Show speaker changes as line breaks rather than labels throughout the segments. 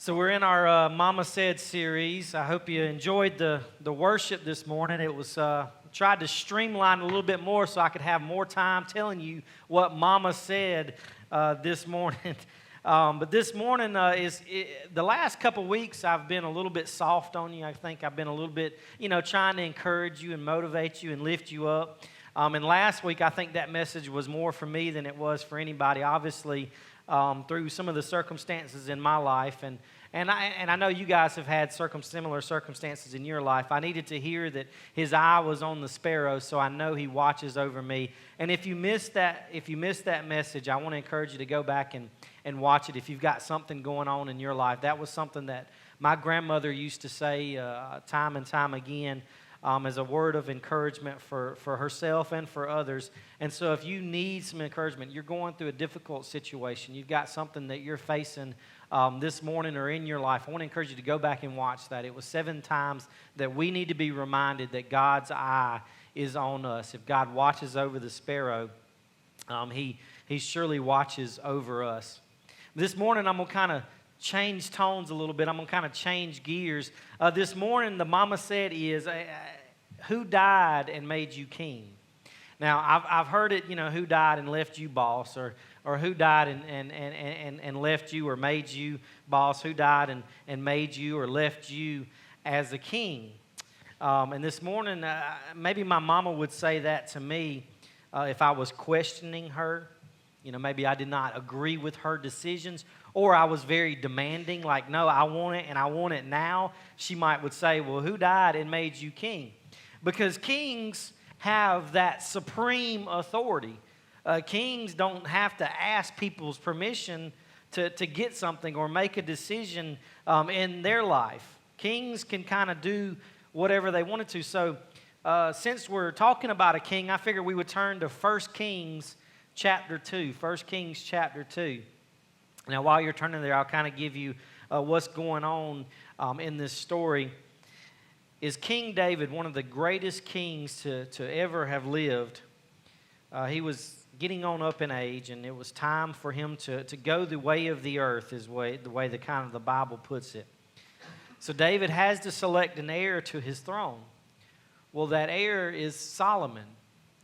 So we're in our Mama Said series. I hope you enjoyed the worship this morning. It was tried to streamline a little bit more so I could have more time telling you what Mama said this morning. But this morning the last couple weeks I've been a little bit soft on you. I think I've been a little bit, trying to encourage you and motivate you and lift you up. And last week I think that message was more for me than it was for anybody. Obviously, through some of the circumstances in my life, and I know you guys have had similar circumstances in your life. I needed to hear that His eye was on the sparrow, so I know He watches over me. And if you missed that message, I want to encourage you to go back and watch it. If you've got something going on in your life, that was something that my grandmother used to say time and time again. As a word of encouragement for herself and for others. And so if you need some encouragement, you're going through a difficult situation, you've got something that you're facing this morning or in your life, I want to encourage you to go back and watch that. It was 7 times that we need to be reminded that God's eye is on us. If God watches over the sparrow, He surely watches over us. This morning I'm going to kind of change tones a little bit. I'm going to kind of change gears. This morning, the Mama Said is, who died and made you king? Now, I've heard it, who died and left you boss, or who died and left you or made you boss, who died and made you or left you as a king. And this morning, maybe my mama would say that to me if I was questioning her. Maybe I did not agree with her decisions, or I was very demanding, like, no, I want it, and I want it now. She would say, well, who died and made you king? Because kings have that supreme authority. Kings don't have to ask people's permission to get something or make a decision in their life. Kings can kind of do whatever they wanted to. So since we're talking about a king, I figured we would turn to 1 Kings chapter 2. 1 Kings chapter 2. Now, while you're turning there, I'll kind of give you what's going on in this story. Is King David one of the greatest kings to ever have lived? He was getting on up in age, and it was time for him to go the way of the earth, the way the Bible puts it. So David has to select an heir to his throne. Well, that heir is Solomon.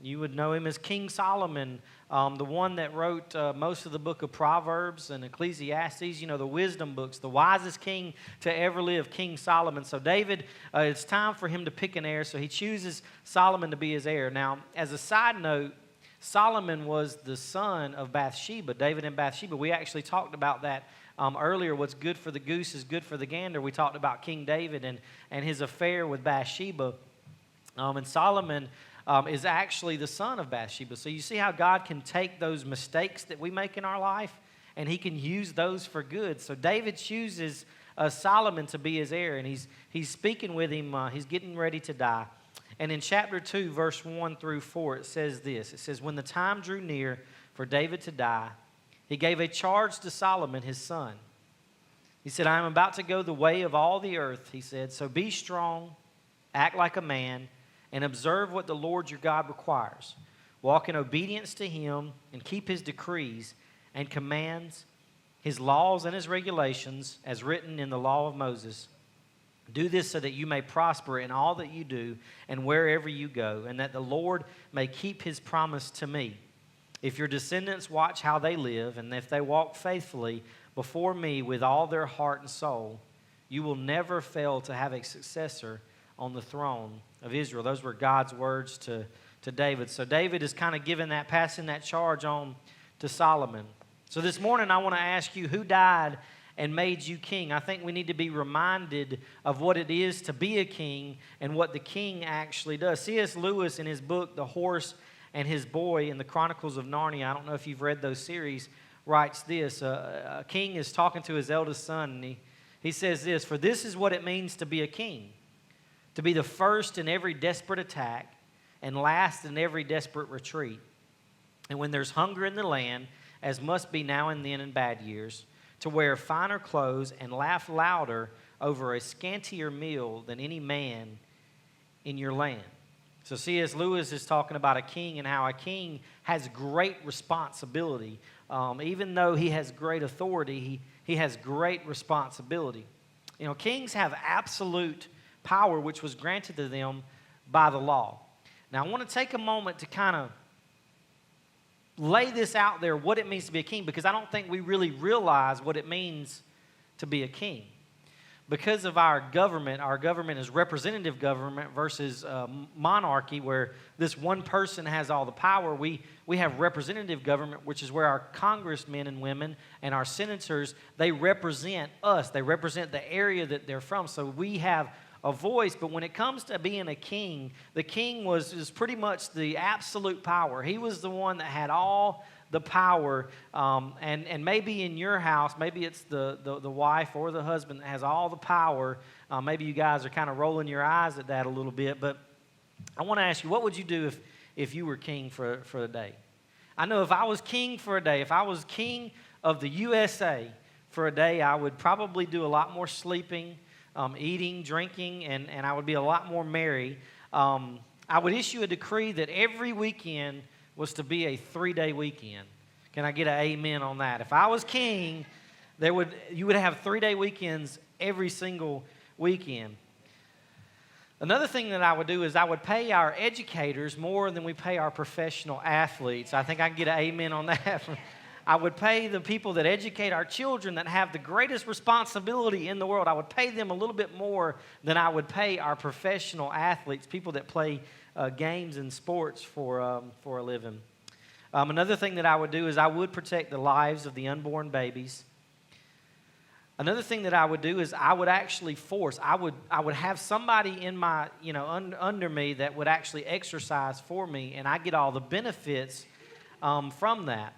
You would know him as King Solomon, the one that wrote most of the book of Proverbs and Ecclesiastes, the wisdom books, the wisest king to ever live, King Solomon. So David, it's time for him to pick an heir, so he chooses Solomon to be his heir. Now, as a side note, Solomon was the son of Bathsheba, David and Bathsheba. We actually talked about that earlier. What's good for the goose is good for the gander. We talked about King David and his affair with Bathsheba. And Solomon is actually the son of Bathsheba. So you see how God can take those mistakes that we make in our life and He can use those for good. So David chooses Solomon to be his heir, and he's speaking with him. He's getting ready to die. And in chapter 2, verse 1 through 4, it says this. It says, when the time drew near for David to die, he gave a charge to Solomon, his son. He said, I am about to go the way of all the earth, he said, so be strong, act like a man, and observe what the Lord your God requires. Walk in obedience to Him and keep His decrees and commands, His laws and His regulations as written in the law of Moses. Do this so that you may prosper in all that you do and wherever you go, and that the Lord may keep His promise to me. If your descendants watch how they live, and if they walk faithfully before me with all their heart and soul, you will never fail to have a successor on the throne of Israel. Those were God's words to David. So David is kind of passing that charge on to Solomon. So this morning I want to ask you, who died and made you king? I think we need to be reminded of what it is to be a king and what the king actually does. C.S. Lewis, in his book, The Horse and His Boy, in the Chronicles of Narnia, I don't know if you've read those series, writes this. A king is talking to his eldest son, and he says this, for this is what it means to be a king. To be the first in every desperate attack and last in every desperate retreat. And when there's hunger in the land, as must be now and then in bad years, to wear finer clothes and laugh louder over a scantier meal than any man in your land. So C.S. Lewis is talking about a king and how a king has great responsibility. Even though he has great authority, he has great responsibility. You know, kings have absolute power, which was granted to them by the law. Now, I want to take a moment to kind of lay this out there, what it means to be a king, because I don't think we really realize what it means to be a king. Because of our government is representative government versus monarchy, where this one person has all the power. We have representative government, which is where our congressmen and women and our senators, they represent us. They represent the area that they're from. So we have a voice. But when it comes to being a king, the king was pretty much the absolute power. He was the one that had all the power, and maybe in your house, maybe it's the wife or the husband that has all the power. Maybe you guys are kind of rolling your eyes at that a little bit, but I want to ask you, what would you do if you were king for a day? I know if I was king for a day, if I was king of the USA for a day, I would probably do a lot more sleeping, eating, drinking, and I would be a lot more merry. I would issue a decree that every weekend was to be a 3-day weekend. Can I get an amen on that? If I was king, you would have 3-day weekends every single weekend. Another thing that I would do is I would pay our educators more than we pay our professional athletes. I think I can get an amen on that. I would pay the people that educate our children that have the greatest responsibility in the world. I would pay them a little bit more than I would pay our professional athletes, people that play games and sports for a living. Another thing that I would do is I would protect the lives of the unborn babies. Another thing that I would do is I would actually I would have somebody in my, under me that would actually exercise for me, and I get all the benefits from that.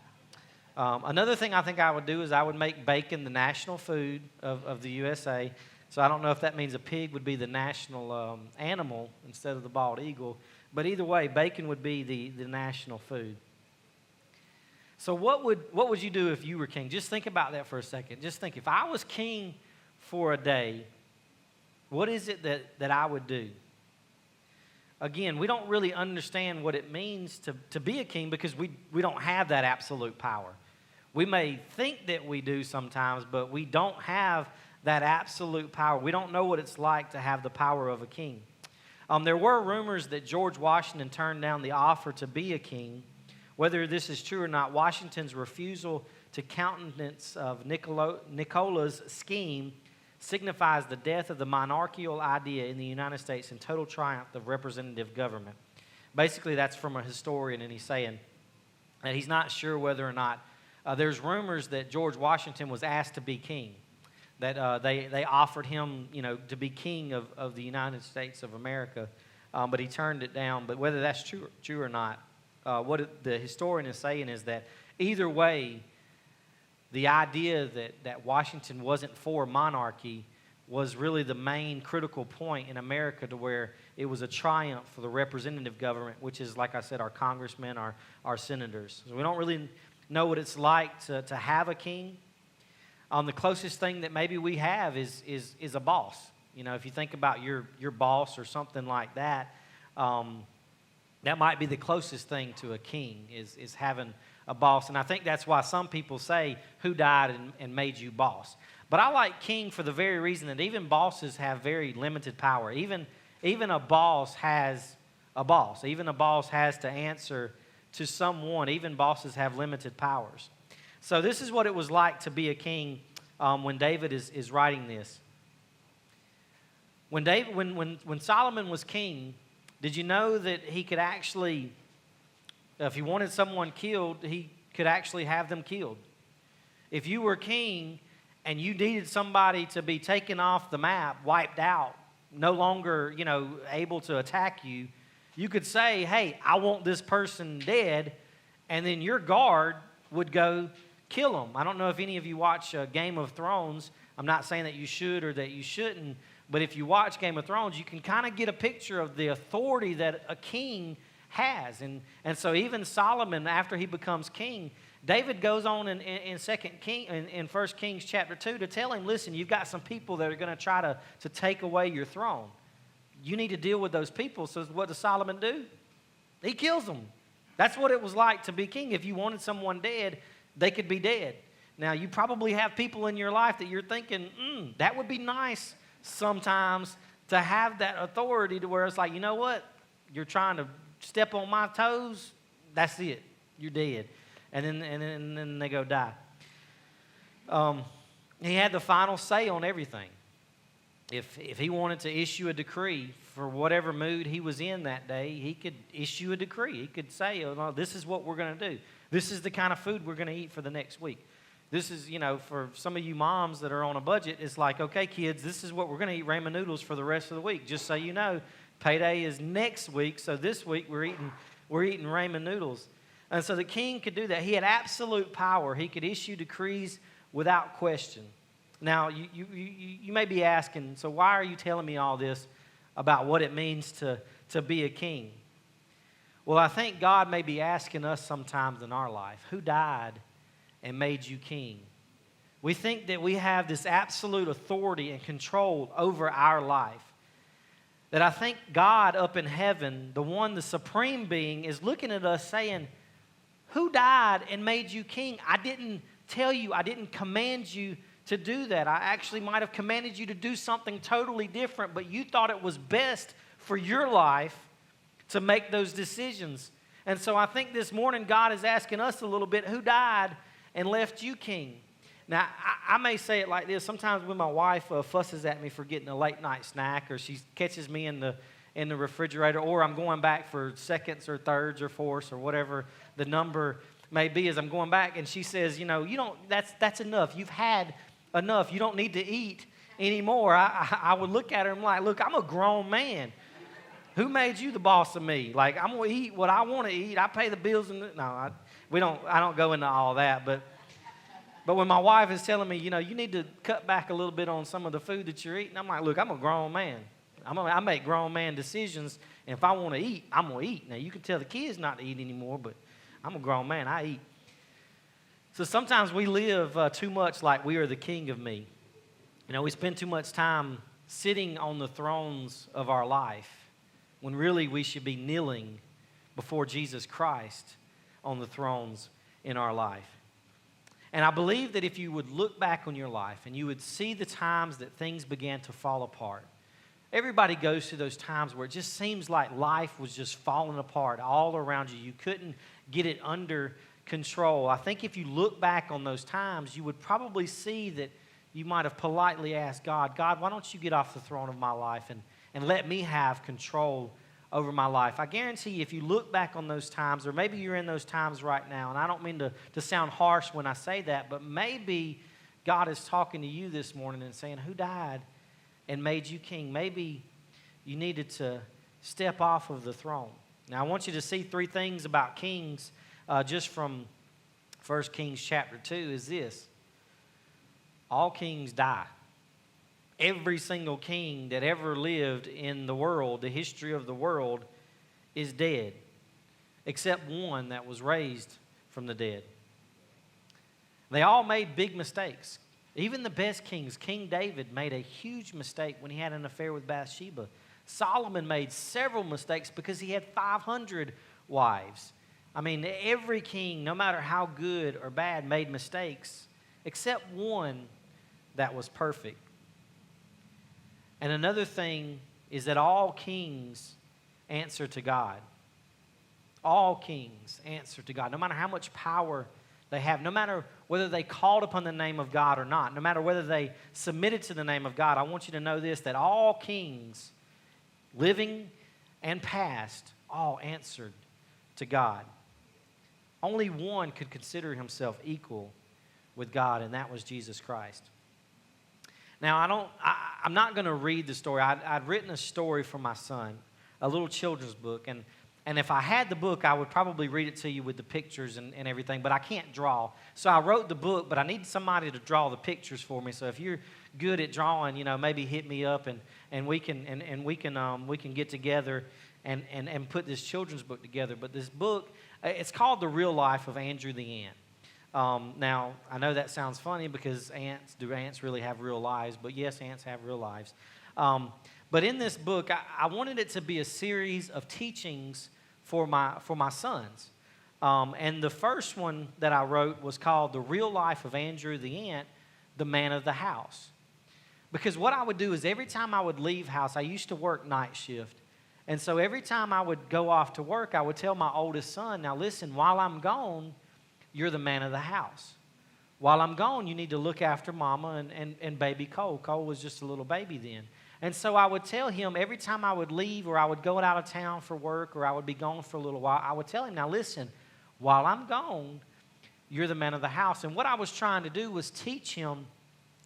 Another thing I think I would do is I would make bacon the national food of the USA. So I don't know if that means a pig would be the national animal instead of the bald eagle. But either way, bacon would be the national food. So what would you do if you were king? Just think about that for a second. Just think, if I was king for a day, what is it that I would do? Again, we don't really understand what it means to be a king because we don't have that absolute power. We may think that we do sometimes, but we don't have that absolute power. We don't know what it's like to have the power of a king. There were rumors that George Washington turned down the offer to be a king. Whether this is true or not, Washington's refusal to countenance of Nicola's scheme signifies the death of the monarchical idea in the United States and total triumph of representative government. Basically, that's from a historian, and he's saying that he's not sure whether or not there's rumors that George Washington was asked to be king, that they offered him, to be king of the United States of America, but he turned it down. But whether that's true or not, what the historian is saying is that either way, the idea that Washington wasn't for monarchy was really the main critical point in America, to where it was a triumph for the representative government, which is, like I said, our congressmen, our senators. So we don't really know what it's like to have a king. The closest thing that maybe we have is a boss. If you think about your boss or something like that, that might be the closest thing to a king is having a boss. And I think that's why some people say, who died and made you boss? But I like king for the very reason that even bosses have very limited power. Even a boss has a boss. Even a boss has to answer to someone. Even bosses have limited powers. So this is what it was like to be a king when David is writing this. When Solomon was king, did you know that he could actually, if he wanted someone killed, he could actually have them killed? If you were king and you needed somebody to be taken off the map, wiped out, no longer, able to attack you, you could say, hey, I want this person dead, and then your guard would go kill them. I don't know if any of you watch Game of Thrones. I'm not saying that you should or that you shouldn't, but if you watch Game of Thrones, you can kind of get a picture of the authority that a king has. And so even Solomon, after he becomes king, David goes on in 1 Kings chapter 2 to tell him, listen, you've got some people that are going to try to take away your throne. You need to deal with those people. So what does Solomon do? He kills them. That's what it was like to be king. If you wanted someone dead, they could be dead. Now, you probably have people in your life that you're thinking, that would be nice sometimes to have that authority to where it's like, you know what? You're trying to step on my toes, that's it. You're dead. And then they go die. He had the final say on everything. If he wanted to issue a decree for whatever mood he was in that day, he could issue a decree. He could say, oh, no, this is what we're going to do. This is the kind of food we're going to eat for the next week. This is, for some of you moms that are on a budget, it's like, okay, kids, this is what we're going to eat ramen noodles for the rest of the week. Just so you know, payday is next week, so this week we're eating ramen noodles. And so the king could do that. He had absolute power. He could issue decrees without question. Now, you may be asking, so why are you telling me all this about what it means to be a king? Well, I think God may be asking us sometimes in our life, who died and made you king? We think that we have this absolute authority and control over our life. That I think God up in heaven, the supreme being, is looking at us saying, who died and made you king? I didn't tell you, I didn't command you to do that. I actually might have commanded you to do something totally different, but you thought it was best for your life to make those decisions. And so I think this morning God is asking us a little bit, who died and left you king? Now, I may say it like this. Sometimes when my wife fusses at me for getting a late night snack, or she catches me in the refrigerator, or I'm going back for seconds or thirds or fourths or whatever the number may be as I'm going back, and she says, that's enough. You've had enough. You don't need to eat anymore. I would look at her and I'm like, look, I'm a grown man. Who made you the boss of me? Like, I'm going to eat what I want to eat. I pay the bills. I don't go into all that, but when my wife is telling me, you need to cut back a little bit on some of the food that you're eating, I'm like, look, I'm a grown man. I make grown man decisions, and if I want to eat, I'm going to eat. Now, you can tell the kids not to eat anymore, but I'm a grown man. I eat. So sometimes we live too much like we are the king of me. We spend too much time sitting on the thrones of our life when really we should be kneeling before Jesus Christ on the thrones in our life. And I believe that if you would look back on your life and you would see the times that things began to fall apart. Everybody goes through those times where it just seems like life was just falling apart all around you. You couldn't get it under control. I think if you look back on those times, you would probably see that you might have politely asked God, why don't you get off the throne of my life and let me have control over my life? I guarantee you, if you look back on those times, or maybe you're in those times right now, and I don't mean to sound harsh when I say that, but maybe God is talking to you this morning and saying, who died and made you king? Maybe you needed to step off of the throne. Now, I want you to see three things about kings just from 1 Kings chapter 2 is this. All kings die. Every single king that ever lived in the world, the history of the world, is dead, except one that was raised from the dead. They all made big mistakes. Even the best kings, King David made a huge mistake when he had an affair with Bathsheba. Solomon made several mistakes because he had 500 wives. I mean, every king, no matter how good or bad, made mistakes, except one that was perfect. And another thing is that all kings answer to God. All kings answer to God. No matter how much power they have, no matter whether they called upon the name of God or not, no matter whether they submitted to the name of God, I want you to know this, that all kings, living and past, all answered to God. Only one could consider himself equal with God, and that was Jesus Christ. Now, I'm not going to read the story. I'd written a story for my son, a little children's book, and if I had the book, I would probably read it to you with the pictures and everything, but I can't draw. So I wrote the book, but I need somebody to draw the pictures for me. So if you're good at drawing, maybe hit me up, and we can get together and put this children's book together. But this book, it's called The Real Life of Andrew the Ant. Now, I know that sounds funny because do ants really have real lives? But yes, ants have real lives. But in this book, I wanted it to be a series of teachings for my sons. And the first one that I wrote was called The Real Life of Andrew the Ant, the Man of the House. Because what I would do is every time I would leave house, I used to work night shift. And so every time I would go off to work, I would tell my oldest son, now listen, while I'm gone, you're the man of the house. While I'm gone, you need to look after mama and baby Cole. Cole was just a little baby then. And so I would tell him every time I would leave or I would go out of town for work or I would be gone for a little while, I would tell him, now listen, while I'm gone, you're the man of the house. And what I was trying to do was teach him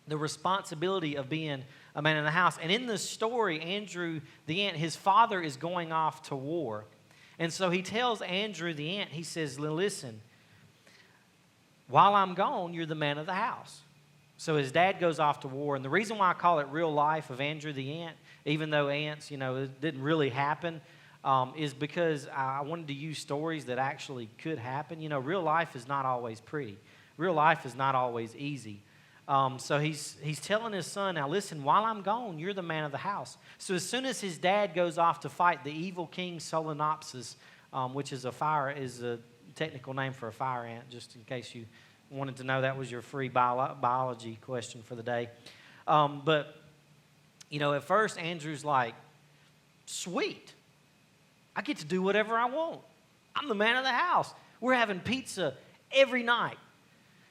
the responsibility of being a man in the house. And in this story, Andrew the ant, his father is going off to war. And so he tells Andrew the ant, he says, listen, while I'm gone, you're the man of the house. So his dad goes off to war. And the reason why I call it Real Life of Andrew the Ant, even though ants, it didn't really happen, is because I wanted to use stories that actually could happen. Real life is not always pretty. Real life is not always easy. So he's telling his son, now listen, while I'm gone, you're the man of the house. So as soon as his dad goes off to fight the evil king Solenopsis, which is a technical name for a fire ant, just in case you wanted to know, that was your free biology question for the day. But at first Andrew's like, sweet, I get to do whatever I want. I'm the man of the house. We're having pizza every night.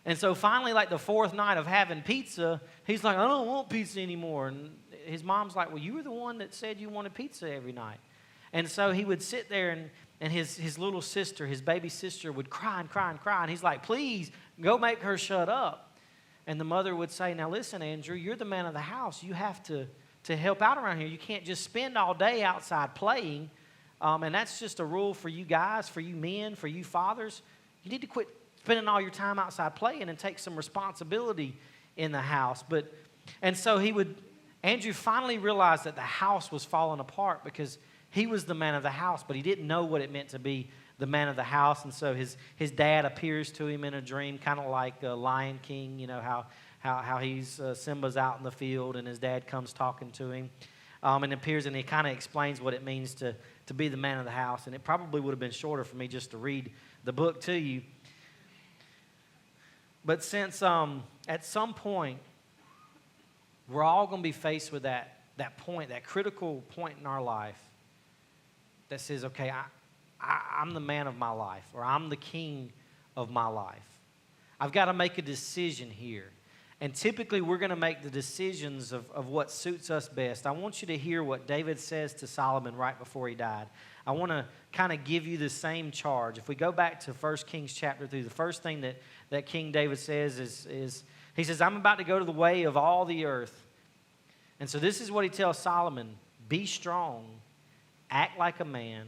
And so finally, like the fourth night of having pizza, he's like, I don't want pizza anymore. And his mom's like, well, you were the one that said you wanted pizza every night. And so he would sit there and his little sister, his baby sister, would cry and cry and cry. And he's like, please, go make her shut up. And the mother would say, now listen, Andrew, you're the man of the house. You have to help out around here. You can't just spend all day outside playing. And that's just a rule for you guys, for you men, for you fathers. You need to quit spending all your time outside playing and take some responsibility in the house. And so Andrew finally realized that the house was falling apart because he was the man of the house, but he didn't know what it meant to be the man of the house. And so his dad appears to him in a dream, kind of like Lion King, how he's Simba's out in the field and his dad comes talking to him. And appears and he kind of explains what it means to be the man of the house. And it probably would have been shorter for me just to read the book to you. But since at some point, we're all going to be faced with that point, that critical point in our life that says, okay, I'm the man of my life, or I'm the king of my life. I've got to make a decision here. And typically, we're going to make the decisions of what suits us best. I want you to hear what David says to Solomon right before he died. I want to kind of give you the same charge. If we go back to 1 Kings chapter 3, the first thing that King David says is he says, I'm about to go to the way of all the earth. And so this is what he tells Solomon. Be strong, act like a man,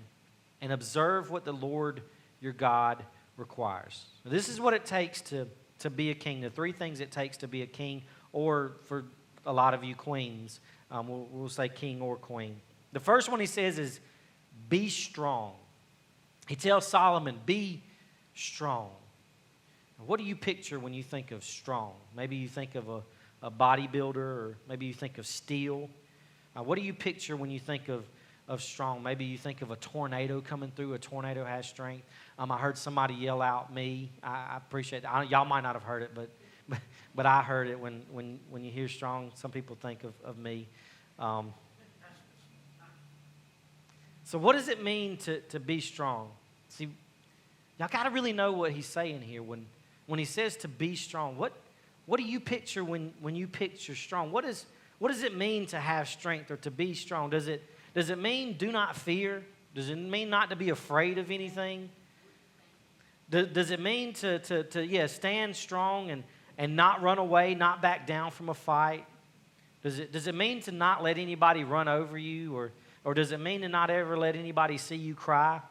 and observe what the Lord your God requires. This is what it takes to be a king. The three things it takes to be a king, or for a lot of you queens, we'll say king or queen. The first one he says is be strong. He tells Solomon, be strong. What do you picture when you think of strong? Maybe you think of a bodybuilder, or maybe you think of steel. What do you picture when you think of strong? Maybe you think of a tornado coming through. A tornado has strength. I heard somebody yell out me. I appreciate that. Y'all might not have heard it, but I heard it when you hear strong. Some people think of me. So what does it mean to be strong? See, y'all got to really know what he's saying here. When he says to be strong, what do you picture when you picture strong? What does it mean to have strength or to be strong? Does it mean do not fear? Does it mean not to be afraid of anything? Does it mean to stand strong and not run away, not back down from a fight? Does it mean to not let anybody run over you, or does it mean to not ever let anybody see you cry?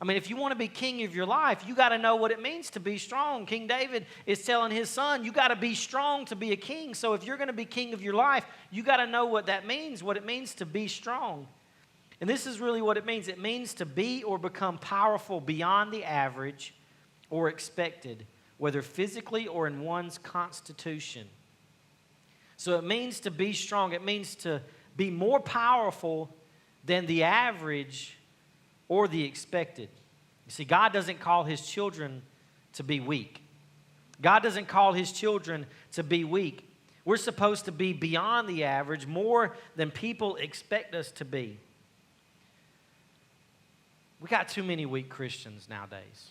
I mean, if you want to be king of your life, you got to know what it means to be strong. King David is telling his son, you got to be strong to be a king. So if you're going to be king of your life, you got to know what that means, what it means to be strong. And this is really what it means. It means to be or become powerful beyond the average or expected, whether physically or in one's constitution. So it means to be strong. It means to be more powerful than the average or the expected. You see, God doesn't call his children to be weak. God doesn't call his children to be weak. We're supposed to be beyond the average, more than people expect us to be. We got too many weak Christians nowadays.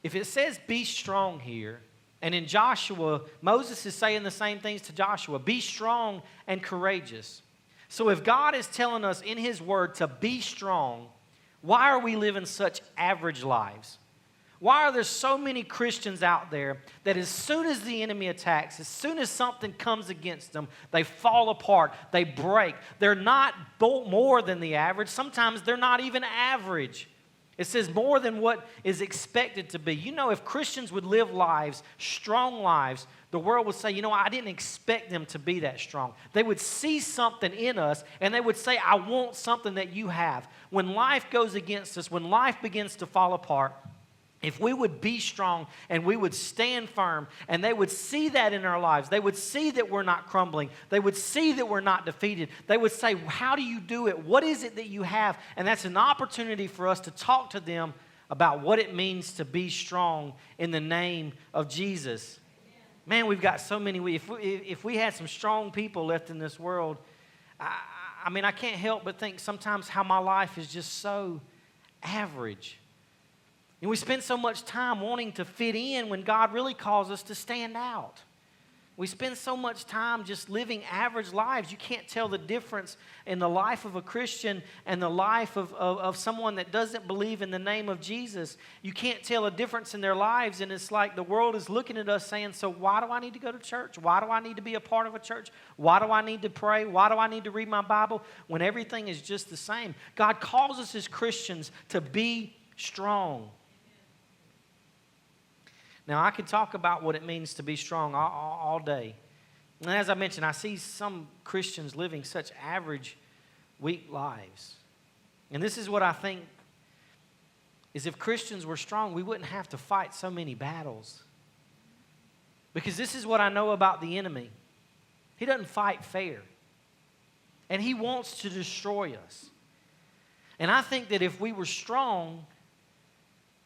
If it says be strong here, and in Joshua, Moses is saying the same things to Joshua, be strong and courageous. So if God is telling us in his word to be strong, why are we living such average lives? Why are there so many Christians out there that as soon as the enemy attacks, as soon as something comes against them, they fall apart, they break. They're not more than the average. Sometimes they're not even average. It says more than what is expected to be. You know, if Christians would live lives, strong lives, the world would say, you know, I didn't expect them to be that strong. They would see something in us, and they would say, I want something that you have. When life goes against us, when life begins to fall apart, if we would be strong and we would stand firm, and they would see that in our lives, they would see that we're not crumbling, they would see that we're not defeated, they would say, how do you do it? What is it that you have? And that's an opportunity for us to talk to them about what it means to be strong in the name of Jesus. Man, we've got so many. If we had some strong people left in this world, I mean, I can't help but think sometimes how my life is just so average. And we spend so much time wanting to fit in when God really calls us to stand out. We spend so much time just living average lives. You can't tell the difference in the life of a Christian and the life of someone that doesn't believe in the name of Jesus. You can't tell a difference in their lives, and it's like the world is looking at us saying, so why do I need to go to church? Why do I need to be a part of a church? Why do I need to pray? Why do I need to read my Bible when everything is just the same? God calls us as Christians to be strong. Now, I could talk about what it means to be strong all day. And as I mentioned, I see some Christians living such average, weak lives. And this is what I think is if Christians were strong, we wouldn't have to fight so many battles. Because this is what I know about the enemy. He doesn't fight fair. And he wants to destroy us. And I think that if we were strong,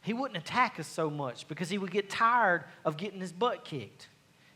he wouldn't attack us so much because he would get tired of getting his butt kicked.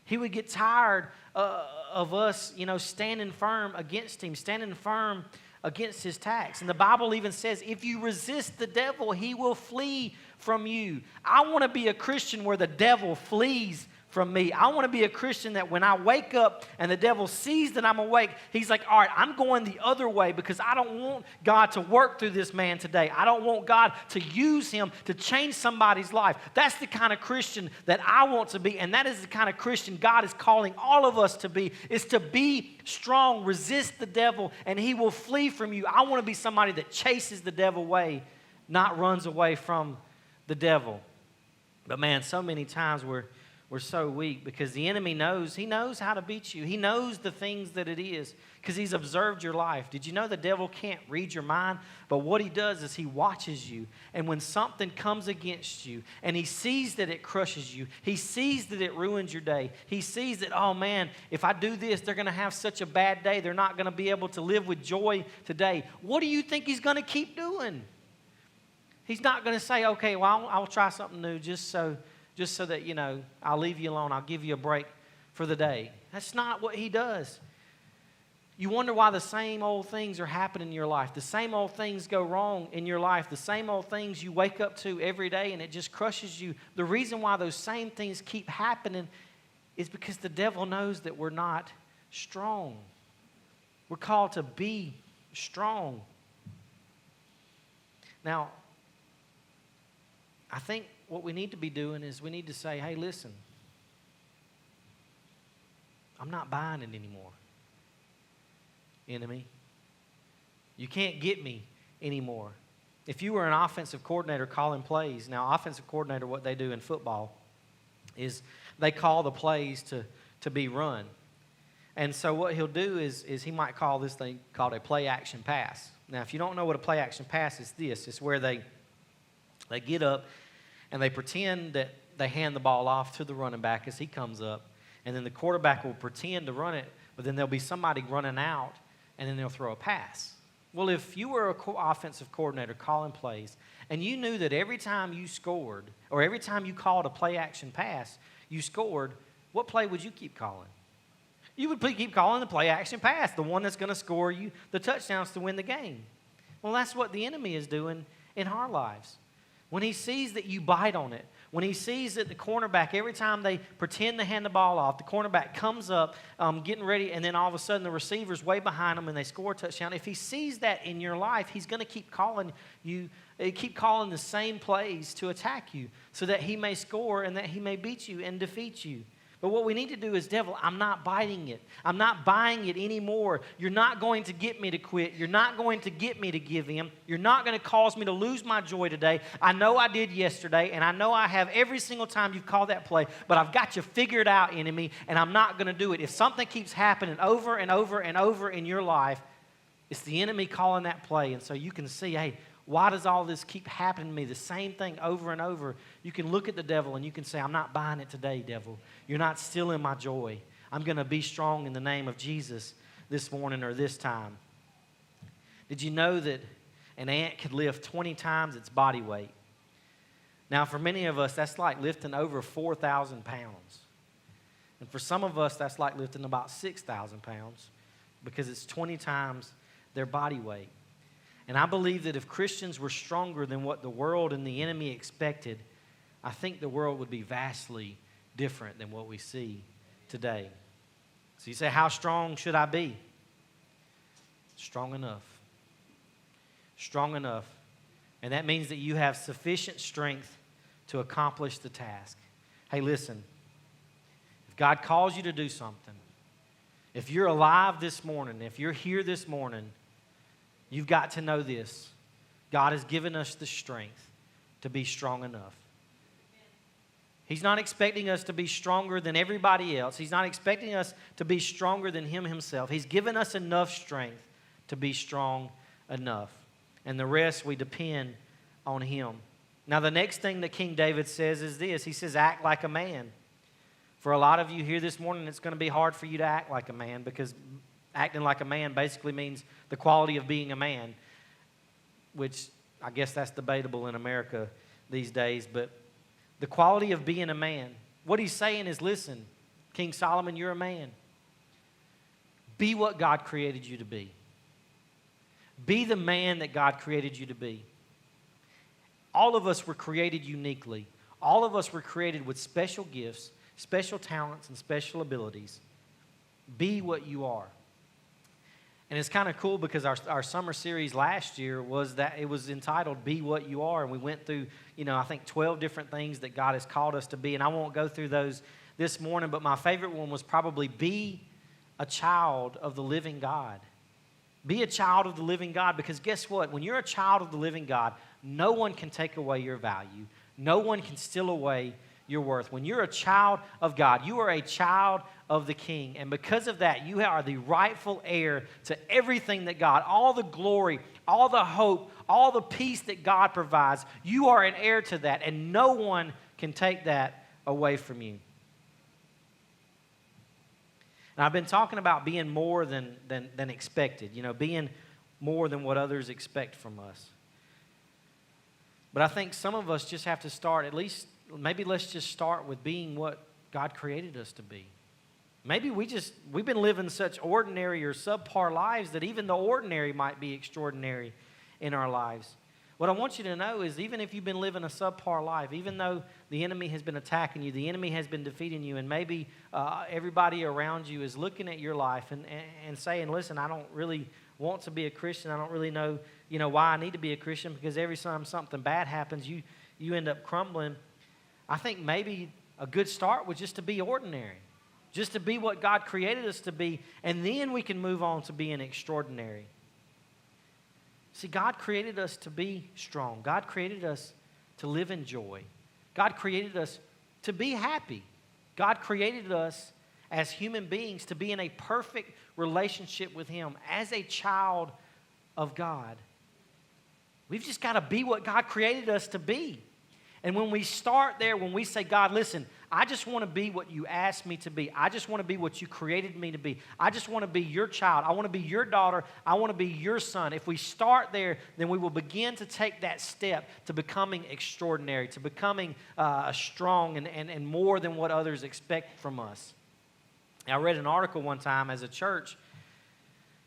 He would get tired of us, standing firm against him, standing firm against his attacks. And the Bible even says, if you resist the devil, he will flee from you. I want to be a Christian where the devil flees from me. I want to be a Christian that when I wake up and the devil sees that I'm awake, he's like, all right, I'm going the other way because I don't want God to work through this man today. I don't want God to use him to change somebody's life. That's the kind of Christian that I want to be, and that is the kind of Christian God is calling all of us to be, is to be strong, resist the devil, and he will flee from you. I want to be somebody that chases the devil away, not runs away from the devil. But man, so many times we're so weak because the enemy knows how to beat you. He knows the things that it is because he's observed your life. Did you know the devil can't read your mind? But what he does is he watches you. And when something comes against you and he sees that it crushes you, he sees that it ruins your day. He sees that, oh man, if I do this, they're going to have such a bad day. They're not going to be able to live with joy today. What do you think he's going to keep doing? He's not going to say, okay, well, I'll try something new just so that, I'll leave you alone. I'll give you a break for the day. That's not what he does. You wonder why the same old things are happening in your life. The same old things go wrong in your life. The same old things you wake up to every day and it just crushes you. The reason why those same things keep happening is because the devil knows that we're not strong. We're called to be strong. Now, I think what we need to be doing is we need to say, hey, listen, I'm not buying it anymore, enemy. You can't get me anymore. If you were an offensive coordinator calling plays, now offensive coordinator, what they do in football is they call the plays to be run. And so what he'll do is he might call this thing called a play-action pass. Now, if you don't know what a play-action pass is, it's where they get up and they pretend that they hand the ball off to the running back as he comes up. And then the quarterback will pretend to run it, but then there'll be somebody running out, and then they'll throw a pass. Well, if you were an offensive coordinator calling plays and you knew that every time you scored or every time you called a play-action pass, you scored, what play would you keep calling? You would keep calling the play-action pass, the one that's going to score you the touchdowns to win the game. Well, that's what the enemy is doing in our lives. When he sees that you bite on it, when he sees that the cornerback, every time they pretend to hand the ball off, the cornerback comes up, getting ready, and then all of a sudden the receiver's way behind them and they score a touchdown. If he sees that in your life, he's going to keep calling the same plays to attack you so that he may score and that he may beat you and defeat you. But what we need to do is, devil, I'm not biting it. I'm not buying it anymore. You're not going to get me to quit. You're not going to get me to give in. You're not going to cause me to lose my joy today. I know I did yesterday, and I know I have every single time you've called that play, but I've got you figured out, enemy, and I'm not going to do it. If something keeps happening over and over and over in your life, it's the enemy calling that play. And so you can see, hey, why does all this keep happening to me? The same thing over and over. You can look at the devil and you can say, I'm not buying it today, devil. You're not stealing my joy. I'm going to be strong in the name of Jesus this morning or this time. Did you know that an ant could lift 20 times its body weight? Now, for many of us, that's like lifting over 4,000 pounds. And for some of us, that's like lifting about 6,000 pounds because it's 20 times their body weight. And I believe that if Christians were stronger than what the world and the enemy expected, I think the world would be vastly different than what we see today. So you say, how strong should I be? Strong enough. Strong enough. And that means that you have sufficient strength to accomplish the task. Hey, listen. If God calls you to do something, if you're alive this morning, if you're here this morning, you've got to know this. God has given us the strength to be strong enough. He's not expecting us to be stronger than everybody else. He's not expecting us to be stronger than Him Himself. He's given us enough strength to be strong enough. And the rest we depend on Him. Now the next thing that King David says is this. He says, act like a man. For a lot of you here this morning, it's going to be hard for you to act like a man because acting like a man basically means the quality of being a man, which I guess that's debatable in America these days, but the quality of being a man. What he's saying is, listen, King Solomon, you're a man. Be what God created you to be. Be the man that God created you to be. All of us were created uniquely. All of us were created with special gifts, special talents, and special abilities. Be what you are. And it's kind of cool because our summer series last year was that it was entitled Be What You Are. And we went through, I think 12 different things that God has called us to be. And I won't go through those this morning, but my favorite one was probably be a child of the living God. Be a child of the living God, because guess what? When you're a child of the living God, no one can take away your value. No one can steal away your worth. When you're a child of God, you are a child of the King. And because of that, you are the rightful heir to everything that God, all the glory, all the hope, all the peace that God provides. You are an heir to that, and no one can take that away from you. And I've been talking about being more than expected, being more than what others expect from us. But I think some of us just have to start, maybe let's just start with being what God created us to be. Maybe we've been living such ordinary or subpar lives that even the ordinary might be extraordinary in our lives. What I want you to know is even if you've been living a subpar life, even though the enemy has been attacking you, the enemy has been defeating you, and maybe everybody around you is looking at your life and saying, listen, I don't really want to be a Christian. I don't really know, why I need to be a Christian, because every time something bad happens, you end up crumbling. I think maybe a good start was just to be ordinary, just to be what God created us to be, and then we can move on to being extraordinary. See, God created us to be strong. God created us to live in joy. God created us to be happy. God created us as human beings to be in a perfect relationship with Him as a child of God. We've just got to be what God created us to be. And when we start there, when we say, God, listen, I just want to be what you asked me to be. I just want to be what you created me to be. I just want to be your child. I want to be your daughter. I want to be your son. If we start there, then we will begin to take that step to becoming extraordinary, to becoming strong and more than what others expect from us. I read an article one time as a church,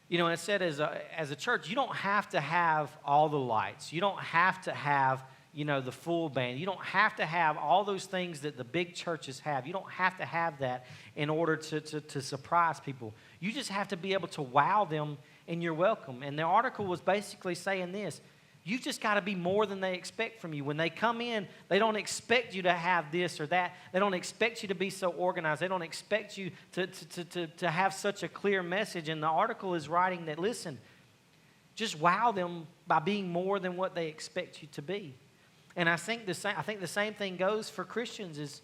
and it said as a church, you don't have to have all the lights. You don't have to have the full band. You don't have to have all those things that the big churches have. You don't have to have that in order to surprise people. You just have to be able to wow them in your welcome. And the article was basically saying this: you've just got to be more than they expect from you. When they come in, they don't expect you to have this or that. They don't expect you to be so organized. They don't expect you to have such a clear message. And the article is writing that, listen, just wow them by being more than what they expect you to be. And I think the same thing goes for Christians, is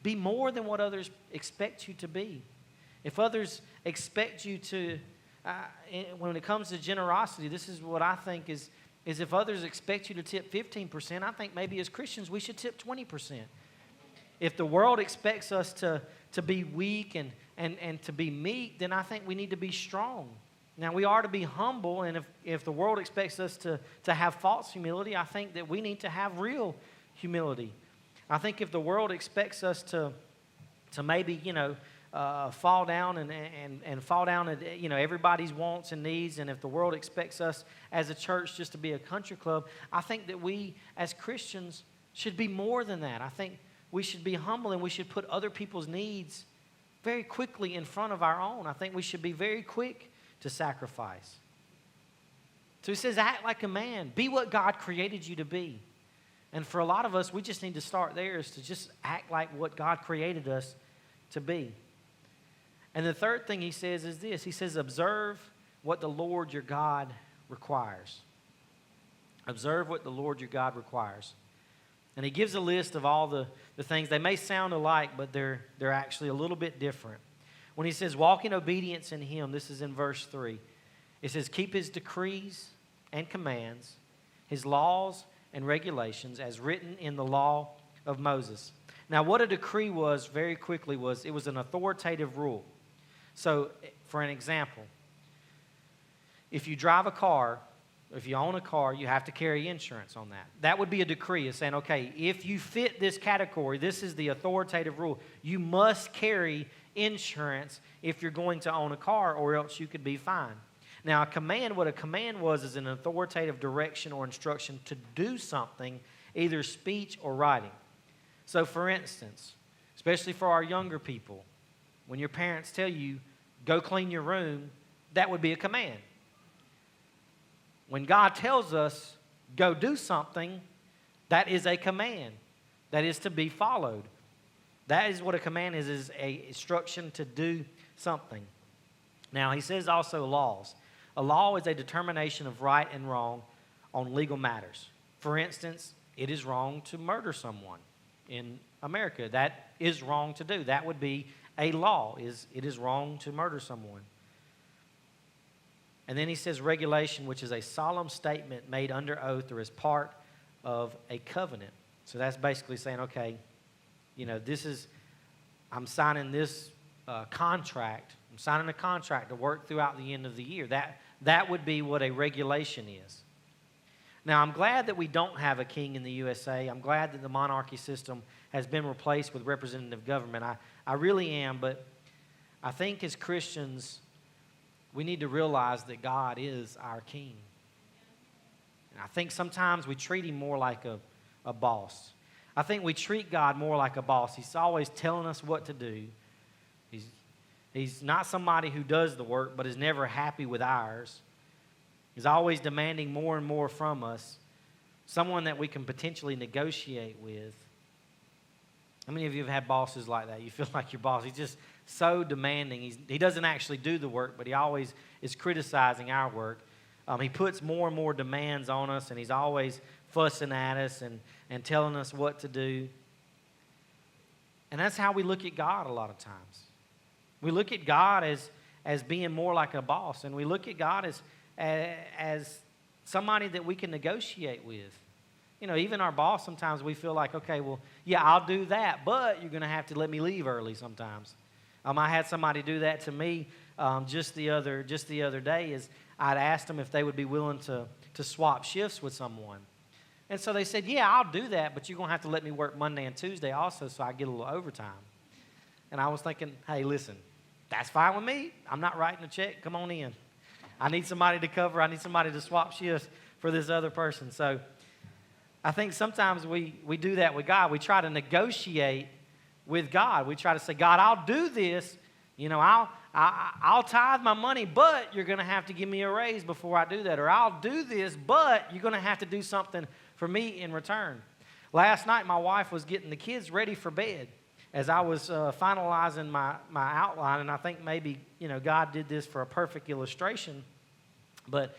be more than what others expect you to be. If others expect you to, when it comes to generosity, this is what I think is if others expect you to tip 15%, I think maybe as Christians we should tip 20%. If the world expects us to be weak and to be meek, then I think we need to be strong. Now, we are to be humble, and if the world expects us to have false humility, I think that we need to have real humility. I think if the world expects us to maybe, fall down and fall down at, everybody's wants and needs, and if the world expects us as a church just to be a country club, I think that we as Christians should be more than that. I think we should be humble, and we should put other people's needs very quickly in front of our own. I think we should be very quick to sacrifice. So he says, act like a man. Be what God created you to be. And for a lot of us, we just need to start there, is to just act like what God created us to be. And the third thing he says is this. He says, observe what the Lord your God requires. Observe what the Lord your God requires. And he gives a list of all the things. They may sound alike, but they're actually a little bit different. When he says, walk in obedience in him, this is in verse 3. It says, keep his decrees and commands, his laws and regulations as written in the law of Moses. Now, what a decree was, very quickly, it was an authoritative rule. So, for an example, if you drive a car, if you own a car, you have to carry insurance on that. That would be a decree. It's saying, okay, if you fit this category, this is the authoritative rule. You must carry insurance if you're going to own a car, or else you could be fined. Now, what a command was is an authoritative direction or instruction to do something, either speech or writing. So, for instance, especially for our younger people, when your parents tell you, go clean your room, that would be a command. When God tells us, go do something, that is a command that is to be followed. That is what a command is a instruction to do something. Now, he says also laws. A law is a determination of right and wrong on legal matters. For instance, it is wrong to murder someone in America. That is wrong to do. That would be a law. It is wrong to murder someone. And then he says regulation, which is a solemn statement made under oath or as part of a covenant. So that's basically saying, okay, I'm signing this contract. I'm signing a contract to work throughout the end of the year. That would be what a regulation is. Now, I'm glad that we don't have a king in the USA. I'm glad that the monarchy system has been replaced with representative government. I really am, but I think as Christians, we need to realize that God is our king. And I think sometimes we treat him more like a boss. I think we treat God more like a boss. He's always telling us what to do. He's not somebody who does the work, but is never happy with ours. He's always demanding more and more from us. Someone that we can potentially negotiate with. How many of you have had bosses like that? You feel like your boss, he's just so demanding. He doesn't actually do the work, but he always is criticizing our work. He puts more and more demands on us, and he's always fussing at us and telling us what to do. And that's how we look at God a lot of times. We look at God as being more like a boss, and we look at God as somebody that we can negotiate with. even our boss, sometimes we feel like, okay, well, yeah, I'll do that, but you're going to have to let me leave early sometimes. I had somebody do that to me just the other day. Is I'd asked them if they would be willing to swap shifts with someone. And so they said, yeah, I'll do that, but you're going to have to let me work Monday and Tuesday also so I get a little overtime. And I was thinking, hey, listen, that's fine with me. I'm not writing a check. Come on in. I need somebody to cover. I need somebody to swap shifts for this other person. So I think sometimes we do that with God. We try to negotiate with God. We try to say, God, I'll do this. I'll tithe my money, but you're going to have to give me a raise before I do that. Or I'll do this, but you're going to have to do something for me in return. Last night, my wife was getting the kids ready for bed as I was finalizing my outline, and I think maybe, God did this for a perfect illustration, but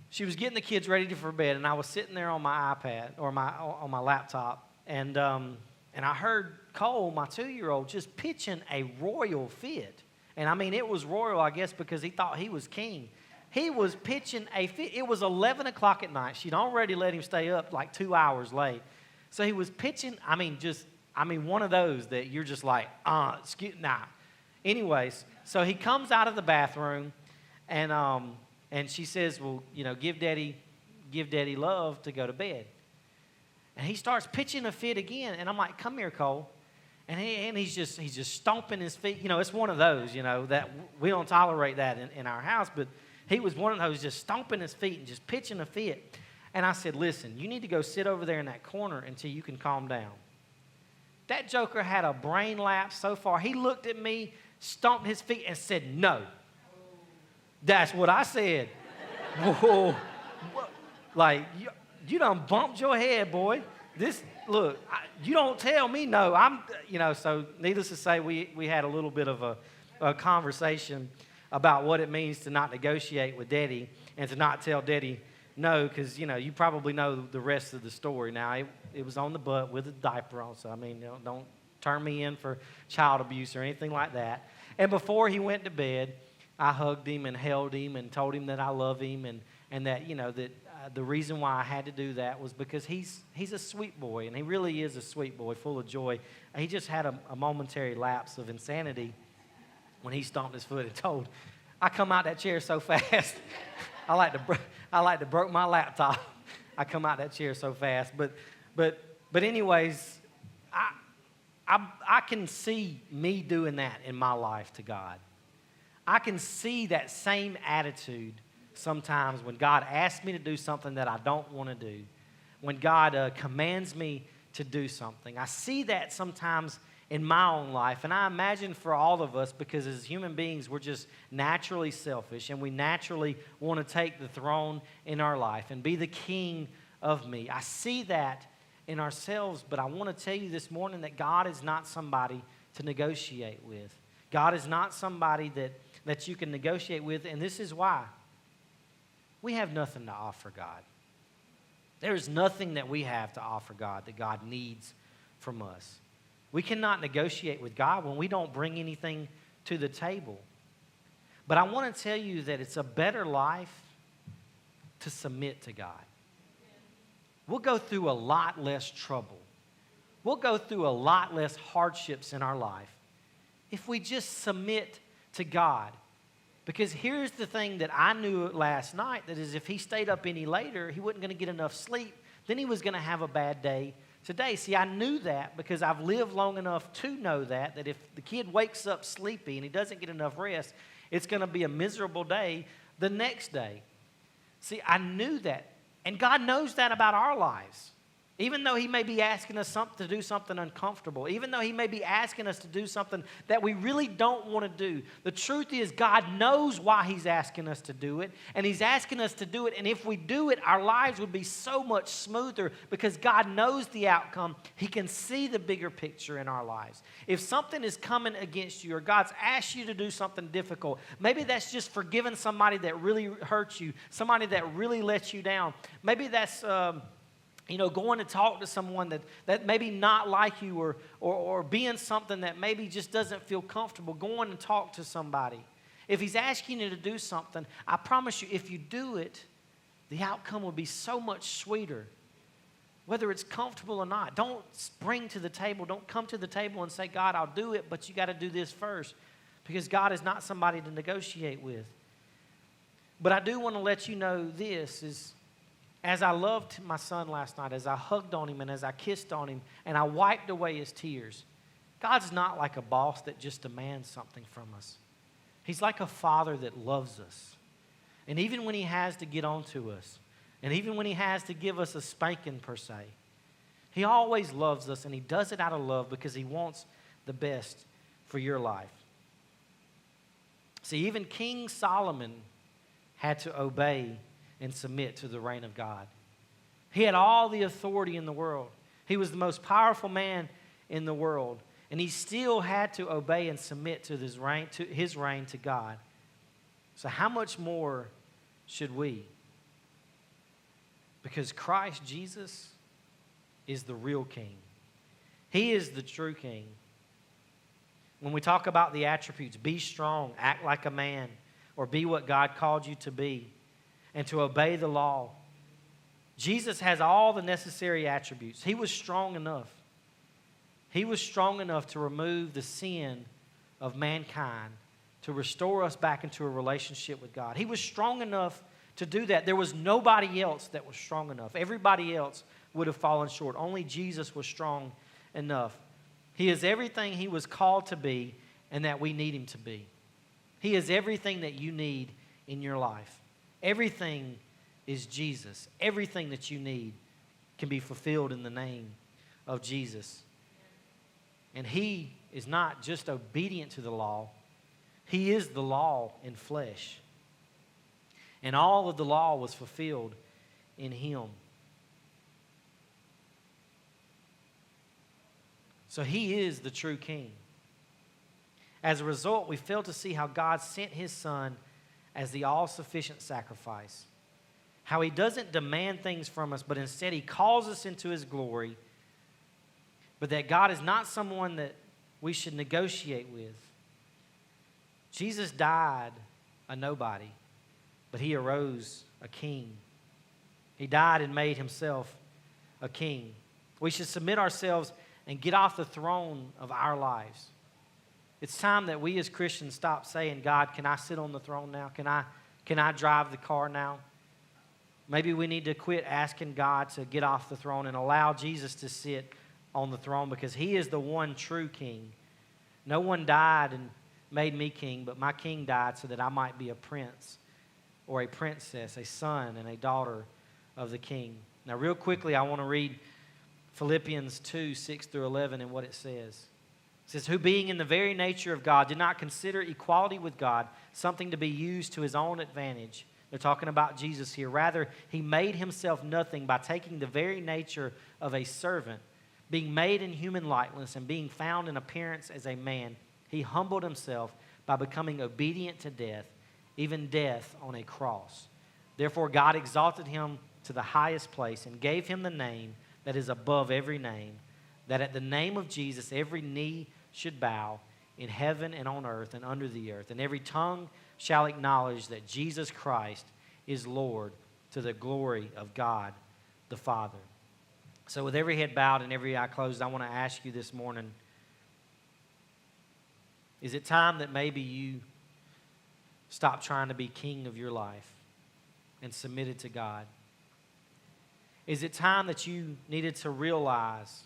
she was getting the kids ready for bed, and I was sitting there on my iPad or on my laptop, and I heard Cole, my 2-year-old, just pitching a royal fit. And I mean, it was royal, I guess, because he thought he was king. He was pitching a fit. It was 11 o'clock at night. She'd already let him stay up like 2 hours late. So he was pitching, one of those that you're just like, nah. Anyways, so he comes out of the bathroom, and she says, well, give Daddy love to go to bed. And he starts pitching a fit again, and I'm like, come here, Cole. And he's just stomping his feet. It's one of those, that we don't tolerate that in our house, but he was one of those just stomping his feet and just pitching a fit. And I said, listen, you need to go sit over there in that corner until you can calm down. That joker had a brain lapse so far. He looked at me, stomped his feet, and said, no. That's what I said. Whoa. Like, you done bumped your head, boy. You don't tell me no. So needless to say, we had a little bit of a conversation about what it means to not negotiate with Daddy and to not tell Daddy no, because, you probably know the rest of the story. Now, it was on the butt with a diaper on, so, don't turn me in for child abuse or anything like that. And before he went to bed, I hugged him and held him and told him that I love him and that, that the reason why I had to do that was because he's a sweet boy, and he really is a sweet boy, full of joy. He just had a momentary lapse of insanity when he stomped his foot and told, I come out that chair so fast. I like to broke my laptop. I come out that chair so fast. But anyways, I can see me doing that in my life to God. I can see that same attitude sometimes when God asks me to do something that I don't want to do, when God commands me to do something. I see that sometimes in my own life, and I imagine for all of us, because as human beings, we're just naturally selfish, and we naturally want to take the throne in our life and be the king of me. I see that in ourselves, but I want to tell you this morning that God is not somebody to negotiate with. God is not somebody that you can negotiate with, and this is why. We have nothing to offer God. There is nothing that we have to offer God that God needs from us. We cannot negotiate with God when we don't bring anything to the table. But I want to tell you that it's a better life to submit to God. We'll go through a lot less trouble. We'll go through a lot less hardships in our life if we just submit to God. Because here's the thing that I knew last night, that is if he stayed up any later, he wasn't going to get enough sleep. Then he was going to have a bad day today. See, I knew that because I've lived long enough to know that if the kid wakes up sleepy and he doesn't get enough rest, it's going to be a miserable day the next day. See, I knew that. And God knows that about our lives. Even though he may be asking us to do something uncomfortable, even though he may be asking us to do something that we really don't want to do, the truth is God knows why he's asking us to do it, and he's asking us to do it, and if we do it, our lives would be so much smoother because God knows the outcome. He can see the bigger picture in our lives. If something is coming against you or God's asked you to do something difficult, maybe that's just forgiving somebody that really hurt you, somebody that really let you down. Maybe that's going to talk to someone that maybe not like you or being something that maybe just doesn't feel comfortable, going and talk to somebody. If he's asking you to do something, I promise you, if you do it, the outcome will be so much sweeter whether it's comfortable or not. Don't spring to the table. Don't come to the table and say, God, I'll do it, but you got to do this first, because God is not somebody to negotiate with. But I do want to let you know this is, as I loved my son last night, as I hugged on him and as I kissed on him and I wiped away his tears, God's not like a boss that just demands something from us. He's like a father that loves us. And even when he has to get on to us, and even when he has to give us a spanking per se, he always loves us, and he does it out of love because he wants the best for your life. See, even King Solomon had to obey and submit to the reign of God. He had all the authority in the world. He was the most powerful man in the world, and he still had to obey and submit to his reign to God. So how much more should we? Because Christ Jesus is the real king. He is the true king. When we talk about the attributes, be strong, act like a man, or be what God called you to be, and to obey the law, Jesus has all the necessary attributes. He was strong enough. He was strong enough to remove the sin of mankind, to restore us back into a relationship with God. He was strong enough to do that. There was nobody else that was strong enough. Everybody else would have fallen short. Only Jesus was strong enough. He is everything he was called to be and that we need him to be. He is everything that you need in your life. Everything is Jesus. Everything that you need can be fulfilled in the name of Jesus. And he is not just obedient to the law. He is the law in flesh. And all of the law was fulfilled in him. So he is the true king. As a result, we fail to see how God sent his son as the all-sufficient sacrifice. How he doesn't demand things from us, but instead he calls us into his glory. But that God is not someone that we should negotiate with. Jesus died a nobody, but he arose a king. He died and made himself a king. We should submit ourselves and get off the throne of our lives. It's time that we as Christians stop saying, God, can I sit on the throne now? Can I drive the car now? Maybe we need to quit asking God to get off the throne and allow Jesus to sit on the throne, because he is the one true king. No one died and made me king, but my king died so that I might be a prince or a princess, a son and a daughter of the king. Now, real quickly, I want to read Philippians 2, 6 through 11 and what it says. It says, who being in the very nature of God did not consider equality with God something to be used to his own advantage. They're talking about Jesus here. Rather, he made himself nothing by taking the very nature of a servant, being made in human likeness and being found in appearance as a man. He humbled himself by becoming obedient to death, even death on a cross. Therefore, God exalted him to the highest place and gave him the name that is above every name, that at the name of Jesus every knee should bow in heaven and on earth and under the earth, and every tongue shall acknowledge that Jesus Christ is Lord, to the glory of God the Father. So with every head bowed and every eye closed, I want to ask you this morning, is it time that maybe you stop trying to be king of your life and submit it to God? Is it time that you needed to realize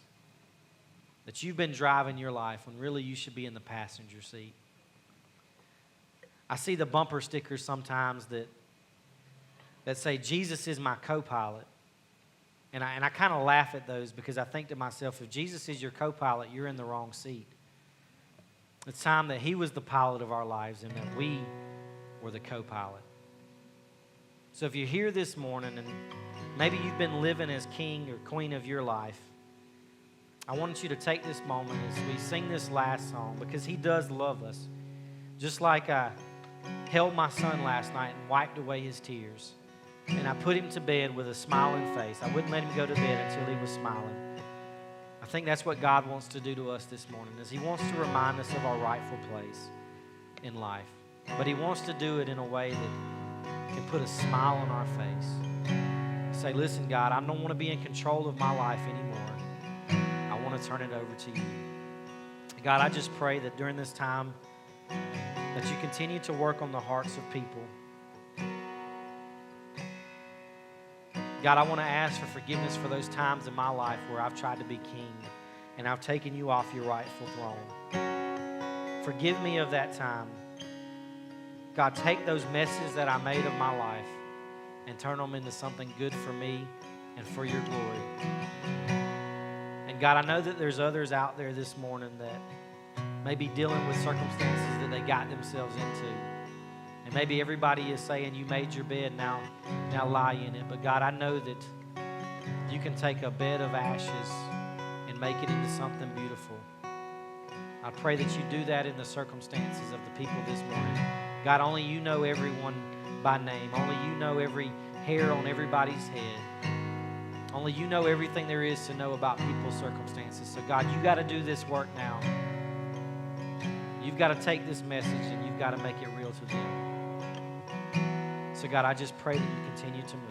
that you've been driving your life when really you should be in the passenger seat? I see the bumper stickers sometimes that say, Jesus is my co-pilot. And I kind of laugh at those, because I think to myself, if Jesus is your co-pilot, you're in the wrong seat. It's time that he was the pilot of our lives and that we were the co-pilot. So if you're here this morning and maybe you've been living as king or queen of your life, I want you to take this moment as we sing this last song, because he does love us. Just like I held my son last night and wiped away his tears, and I put him to bed with a smiling face. I wouldn't let him go to bed until he was smiling. I think that's what God wants to do to us this morning, is he wants to remind us of our rightful place in life. But he wants to do it in a way that can put a smile on our face. say, listen, God, I don't want to be in control of my life anymore. I want to turn it over to you. God, I just pray that during this time that you continue to work on the hearts of people. God, I want to ask for forgiveness for those times in my life where I've tried to be king and I've taken you off your rightful throne. Forgive me of that time. God, take those messes that I made of my life and turn them into something good for me and for your glory. And God, I know that there's others out there this morning that may be dealing with circumstances that they got themselves into. And maybe everybody is saying, you made your bed, now lie in it. But God, I know that you can take a bed of ashes and make it into something beautiful. I pray that you do that in the circumstances of the people this morning. God, only you know everyone by name. Only you know every hair on everybody's head. Only you know everything there is to know about people's circumstances. So God, you got to do this work now. You've got to take this message and you've got to make it real to them. So God, I just pray that you continue to move.